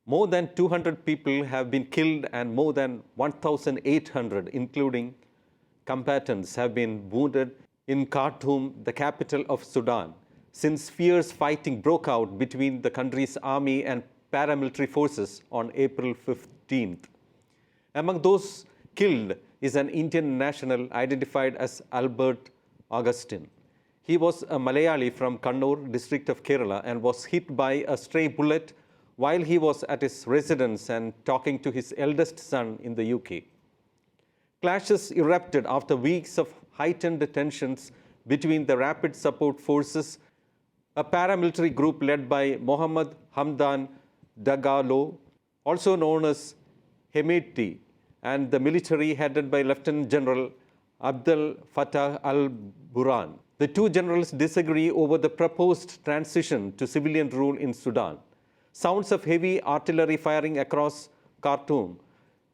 More than 200 people have been killed and more than 1,800, including combatants, have been wounded in Khartoum, the capital of Sudan, since fierce fighting broke out between the country's army and paramilitary forces on April 15th. Among those killed is an Indian national identified as Albert Augustine. He was a Malayali from Kannur district of Kerala and was hit by a stray bullet while he was at his residence and talking to his eldest son in the UK. Clashes erupted after weeks of heightened tensions between the Rapid Support Forces, a paramilitary group led by Mohammed Hamdan Dagalo, also known as Hemeti, and the military headed by Lieutenant General Abdel Fattah al-Burhan. The two generals disagree over the proposed transition to civilian rule in Sudan. Sounds of heavy artillery firing across Khartoum,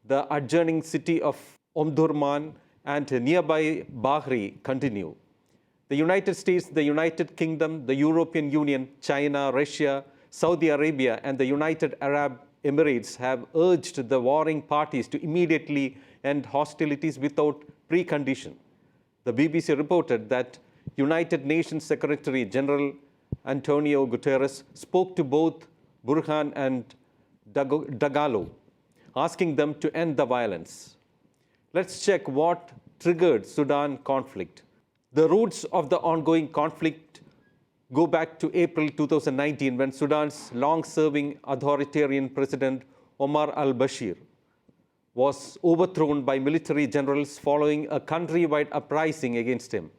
the adjoining city of Omdurman, and nearby Bahri continue. The United States, the United Kingdom, the European Union, China, Russia, Saudi Arabia, and the United Arab Emirates have urged the warring parties to immediately end hostilities without precondition. The BBC reported that United Nations Secretary General Antonio Guterres spoke to both Burhan and Dagalo, asking them to end the violence. Let's check what triggered Sudan conflict. The roots of the ongoing conflict go back to April 2019 when Sudan's long-serving authoritarian president Omar al-Bashir was overthrown by military generals following a countrywide uprising against him.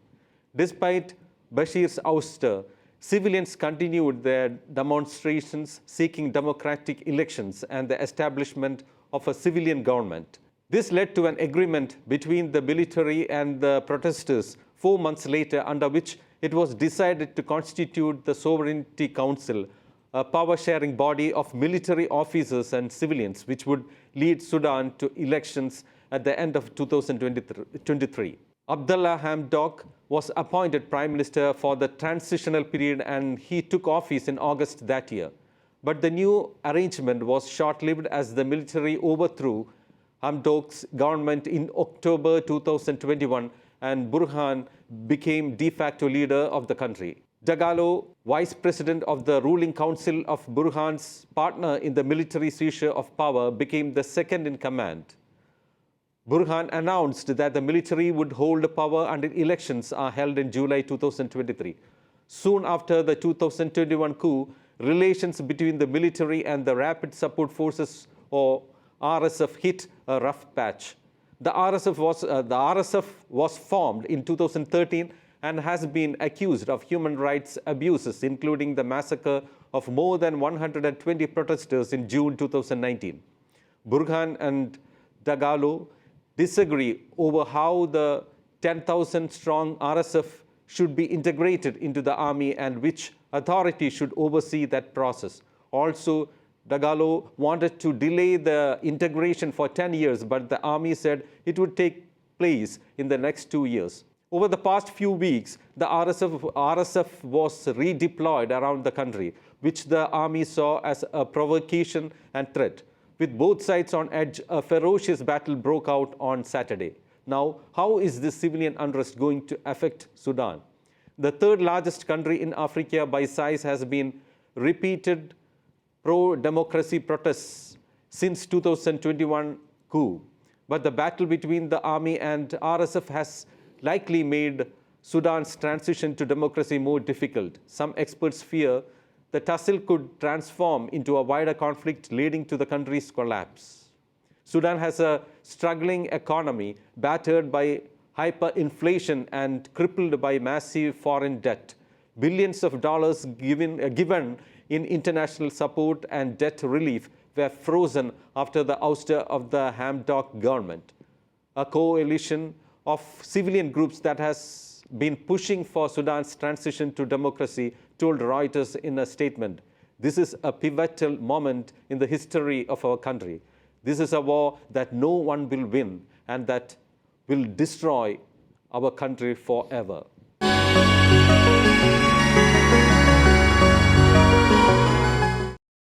Despite Bashir's ouster, civilians continued their demonstrations seeking democratic elections and the establishment of a civilian government. This led to an agreement between the military and the protesters 4 months later, under which it was decided to constitute the Sovereignty Council, a power-sharing body of military officers and civilians, which would lead Sudan to elections at the end of 2023. Abdullah Hamdok was appointed Prime Minister for the transitional period and he took office in August that year. But the new arrangement was short-lived as the military overthrew Hamdok's government in October 2021 and Burhan became de facto leader of the country. Dagalo, vice president of the ruling council of Burhan's partner in the military seizure of power, became the second in command. Burhan announced that the military would hold power until elections are held in July 2023. Soon after the 2021 coup, relations between the military and the Rapid Support Forces, or RSF, hit a rough patch. The RSF was formed in 2013 and has been accused of human rights abuses, including the massacre of more than 120 protesters in June 2019. Burhan and Dagalo disagree over how the 10,000-strong RSF should be integrated into the army and which authority should oversee that process. Also, Dagalo wanted to delay the integration for 10 years, but the army said it would take place in the next 2 years. Over the past few weeks, the RSF was redeployed around the country, which the army saw as a provocation and threat. With both sides on edge, a ferocious battle broke out on Saturday. Now, how is this civilian unrest going to affect Sudan? The third largest country in Africa by size has been repeated pro-democracy protests since 2021 coup. But the battle between the army and RSF has likely made Sudan's transition to democracy more difficult. Some experts fear the tussle could transform into a wider conflict leading to the country's collapse. Sudan has a struggling economy battered by hyperinflation and crippled by massive foreign debt. Billions of dollars given in international support and debt relief were frozen after the ouster of the Hamdok government. A coalition of civilian groups that has been pushing for Sudan's transition to democracy told Reuters in a statement, "This is a pivotal moment in the history of our country. This is a war that no one will win and that will destroy our country forever."